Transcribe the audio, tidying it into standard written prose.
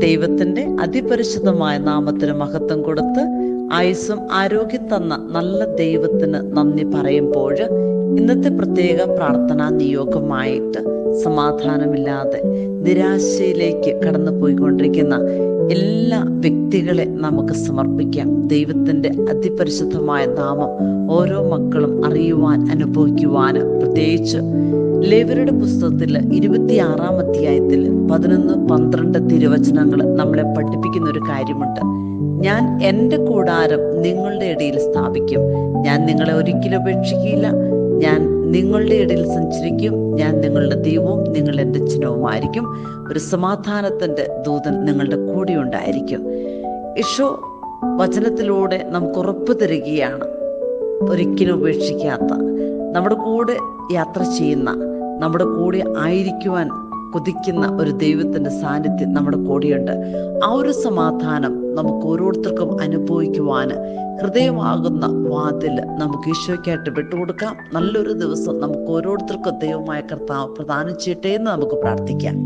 ദൈവത്തിന്റെ അതിപരിശുദ്ധമായ നാമത്തിന് മഹത്വം കൊടുത്ത് ആയുസ്സും ആരോഗ്യം തന്ന നല്ല ദൈവത്തിന് നന്ദി പറയുമ്പോൾ ഇന്നത്തെ പ്രത്യേക പ്രാർത്ഥനാ നിയോഗമായിട്ട് സമാധാനമില്ലാതെ നിരാശയിലേക്ക് കടന്നു പോയിക്കൊണ്ടിരിക്കുന്ന എല്ലാ വ്യക്തികളെ നമുക്ക് സമർപ്പിക്കാം. ദൈവത്തിന്റെ അതിപരിശുദ്ധമായ നാമം ഓരോ മക്കളും അറിയുവാൻ, അനുഭവിക്കുവാൻ, പ്രത്യേകിച്ച് ലേവ്യരുടെ പുസ്തകത്തിൽ 26-ാം അധ്യായത്തിൽ 11-12 തിരുവചനങ്ങൾ നമ്മളെ പഠിപ്പിക്കുന്ന ഒരു കാര്യമുണ്ട്. ഞാൻ എൻ്റെ കൂടാരം നിങ്ങളുടെ ഇടയിൽ സ്ഥാപിക്കും, ഞാൻ നിങ്ങളെ ഒരിക്കലും ഉപേക്ഷിക്കില്ല, ഞാൻ നിങ്ങളുടെ ഇടയിൽ സഞ്ചരിക്കും, ഞാൻ നിങ്ങളുടെ ദൈവവും നിങ്ങൾ എൻ്റെ ചിഹ്നവുമായിരിക്കും, ഒരു സമാധാനത്തിൻ്റെ ദൂതൻ നിങ്ങളുടെ കൂടെ ഉണ്ടായിരിക്കും. യശോ വചനത്തിലൂടെ നമുക്ക് ഉറപ്പ് തരികയാണ്, ഒരിക്കലും ഉപേക്ഷിക്കാത്ത, നമ്മുടെ കൂടെ യാത്ര ചെയ്യുന്ന, നമ്മുടെ കൂടെ ആയിരിക്കുവാൻ കൊതിക്കുന്ന ഒരു ദൈവത്തിൻ്റെ സാന്നിധ്യം നമ്മുടെ കൂടെയുണ്ട്. ആ ഒരു സമാധാനം നമുക്ക് ഓരോരുത്തർക്കും അനുഭവിക്കുവാൻ ഹൃദയമാകുന്ന വാതിൽ നമുക്ക് ഈശോയ്ക്കായിട്ട് വിട്ടുകൊടുക്കാം. നല്ലൊരു ദിവസം നമുക്ക് ഓരോരുത്തർക്കും ദൈവമായ കർത്താവ് പ്രദാനം ചെയ്യട്ടെ എന്ന് നമുക്ക് പ്രാർത്ഥിക്കാം.